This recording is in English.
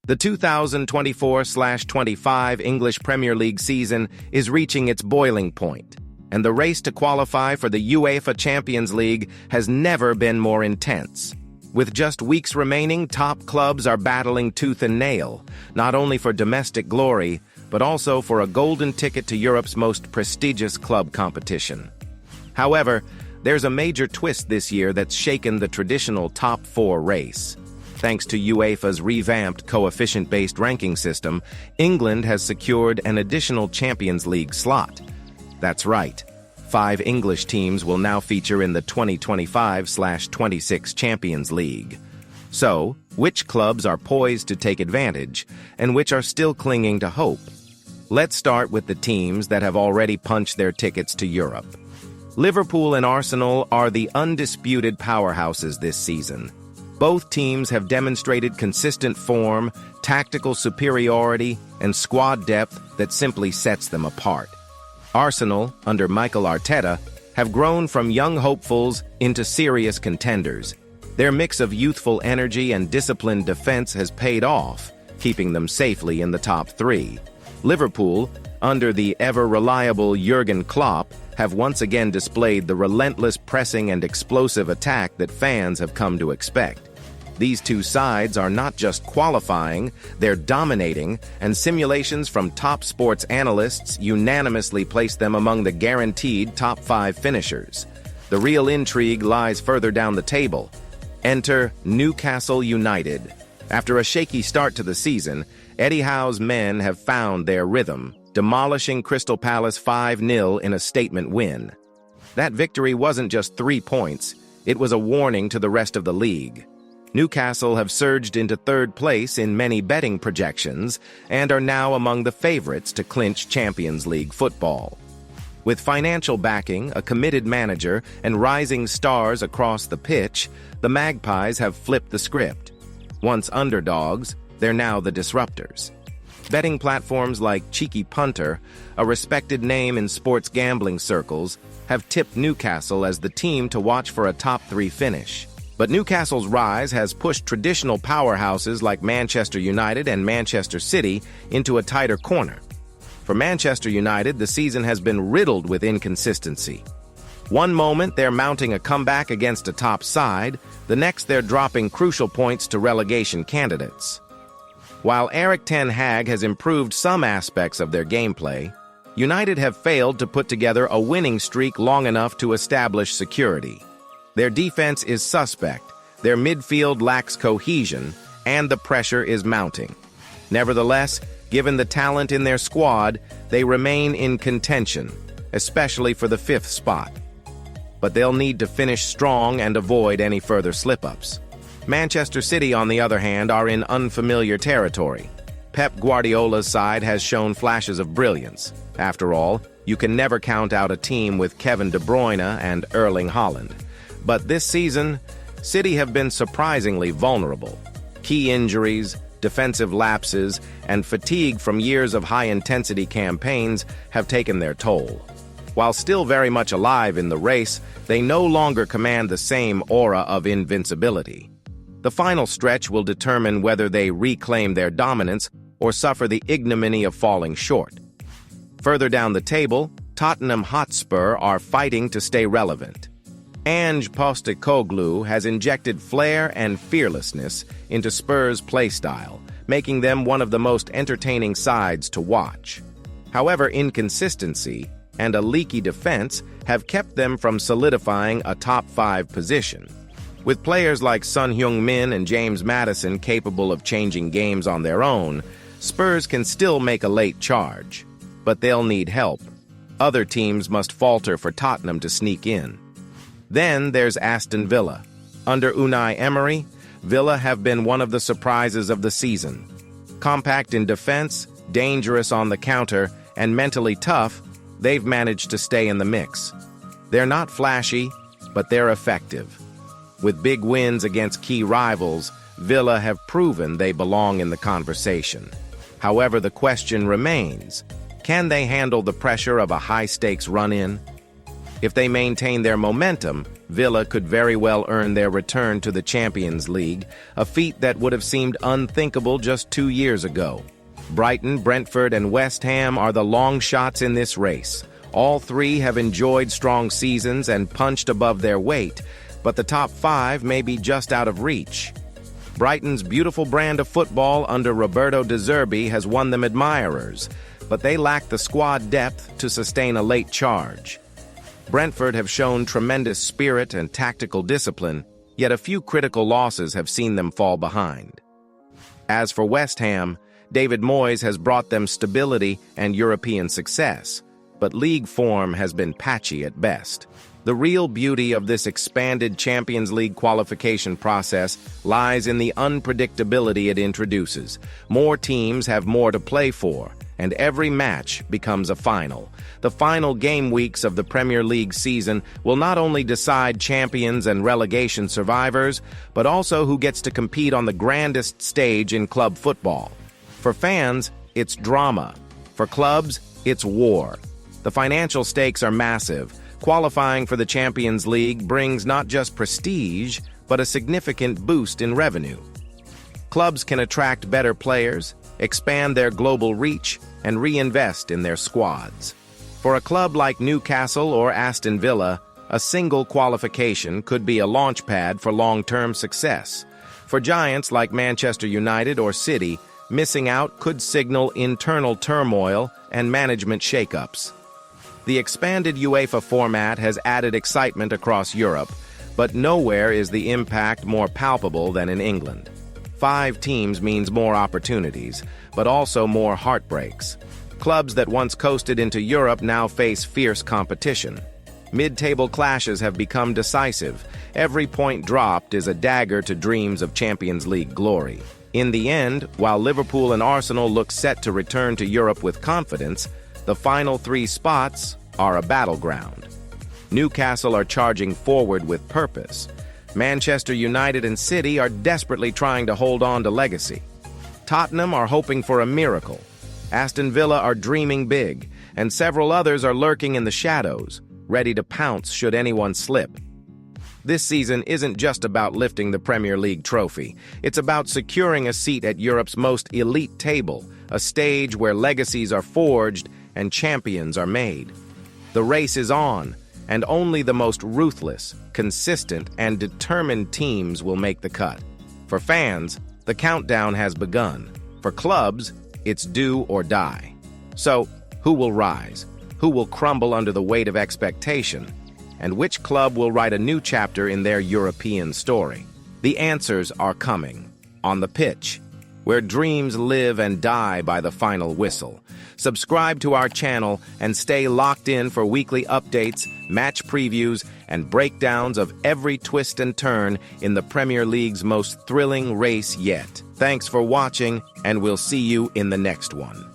The 2024-25 English Premier League season is reaching its boiling point, and the race to qualify for the UEFA Champions League has never been more intense. With just weeks remaining, top clubs are battling tooth and nail, not only for domestic glory, but also for a golden ticket to Europe's most prestigious club competition. However, there's a major twist this year that's shaken the traditional top four race. Thanks to UEFA's revamped coefficient-based ranking system, England has secured an additional Champions League slot. That's right. 5 English teams will now feature in the 2025-26 Champions League. So, which clubs are poised to take advantage, and which are still clinging to hope? Let's start with the teams that have already punched their tickets to Europe. Liverpool and Arsenal are the undisputed powerhouses this season. Both teams have demonstrated consistent form, tactical superiority, and squad depth that simply sets them apart. Arsenal, under Mikel Arteta, have grown from young hopefuls into serious contenders. Their mix of youthful energy and disciplined defense has paid off, keeping them safely in the top 3. Liverpool, under the ever-reliable Jurgen Klopp, have once again displayed the relentless pressing and explosive attack that fans have come to expect. These two sides are not just qualifying, they're dominating, and simulations from top sports analysts unanimously place them among the guaranteed top 5 finishers. The real intrigue lies further down the table. Enter Newcastle United. After a shaky start to the season, Eddie Howe's men have found their rhythm, demolishing Crystal Palace 5-0 in a statement win. That victory wasn't just 3 points, it was a warning to the rest of the league. Newcastle have surged into 3rd place in many betting projections and are now among the favorites to clinch Champions League football. With financial backing, a committed manager, and rising stars across the pitch, the Magpies have flipped the script. Once underdogs, they're now the disruptors. Betting platforms like Cheeky Punter, a respected name in sports gambling circles, have tipped Newcastle as the team to watch for a top 3 finish. But Newcastle's rise has pushed traditional powerhouses like Manchester United and Manchester City into a tighter corner. For Manchester United, the season has been riddled with inconsistency. One moment they're mounting a comeback against a top side, the next they're dropping crucial points to relegation candidates. While Erik ten Hag has improved some aspects of their gameplay, United have failed to put together a winning streak long enough to establish security. Their defense is suspect, their midfield lacks cohesion, and the pressure is mounting. Nevertheless, given the talent in their squad, they remain in contention, especially for the 5th spot. But they'll need to finish strong and avoid any further slip-ups. Manchester City, on the other hand, are in unfamiliar territory. Pep Guardiola's side has shown flashes of brilliance. After all, you can never count out a team with Kevin De Bruyne and Erling Haaland. But this season, City have been surprisingly vulnerable. Key injuries, defensive lapses, and fatigue from years of high-intensity campaigns have taken their toll. While still very much alive in the race, they no longer command the same aura of invincibility. The final stretch will determine whether they reclaim their dominance or suffer the ignominy of falling short. Further down the table, Tottenham Hotspur are fighting to stay relevant. Ange Postecoglou has injected flair and fearlessness into Spurs' playstyle, making them one of the most entertaining sides to watch. However, inconsistency and a leaky defense have kept them from solidifying a top 5 position. With players like Son Heung-min and James Maddison capable of changing games on their own, Spurs can still make a late charge. But they'll need help. Other teams must falter for Tottenham to sneak in. Then there's Aston Villa. Under Unai Emery, Villa have been one of the surprises of the season. Compact in defense, dangerous on the counter, and mentally tough, they've managed to stay in the mix. They're not flashy, but they're effective. With big wins against key rivals, Villa have proven they belong in the conversation. However, the question remains, can they handle the pressure of a high-stakes run-in? If they maintain their momentum, Villa could very well earn their return to the Champions League, a feat that would have seemed unthinkable just 2 years ago. Brighton, Brentford, and West Ham are the long shots in this race. All three have enjoyed strong seasons and punched above their weight, but the top 5 may be just out of reach. Brighton's beautiful brand of football under Roberto De Zerbi has won them admirers, but they lack the squad depth to sustain a late charge. Brentford have shown tremendous spirit and tactical discipline, yet a few critical losses have seen them fall behind. As for West Ham, David Moyes has brought them stability and European success, but league form has been patchy at best. The real beauty of this expanded Champions League qualification process lies in the unpredictability it introduces. More teams have more to play for, and every match becomes a final. The final game weeks of the Premier League season will not only decide champions and relegation survivors, but also who gets to compete on the grandest stage in club football. For fans, it's drama. For clubs, it's war. The financial stakes are massive. Qualifying for the Champions League brings not just prestige, but a significant boost in revenue. Clubs can attract better players, expand their global reach, and reinvest in their squads. For a club like Newcastle or Aston Villa, a single qualification could be a launchpad for long-term success. For giants like Manchester United or City, missing out could signal internal turmoil and management shakeups. The expanded UEFA format has added excitement across Europe, but nowhere is the impact more palpable than in England. 5 teams means more opportunities, but also more heartbreaks. Clubs that once coasted into Europe now face fierce competition. Mid-table clashes have become decisive. Every point dropped is a dagger to dreams of Champions League glory. In the end, while Liverpool and Arsenal look set to return to Europe with confidence, the final 3 spots are a battleground. Newcastle are charging forward with purpose. Manchester United and City are desperately trying to hold on to legacy. Tottenham are hoping for a miracle. Aston Villa are dreaming big, and several others are lurking in the shadows, ready to pounce should anyone slip. This season isn't just about lifting the Premier League trophy. It's about securing a seat at Europe's most elite table, a stage where legacies are forged and champions are made. The race is on, and only the most ruthless, consistent, and determined teams will make the cut. For fans, the countdown has begun. For clubs, it's do or die. So, who will rise? Who will crumble under the weight of expectation? And which club will write a new chapter in their European story? The answers are coming. On the pitch, where dreams live and die by the final whistle. Subscribe to our channel and stay locked in for weekly updates, match previews, and breakdowns of every twist and turn in the Premier League's most thrilling race yet. Thanks for watching, and we'll see you in the next one.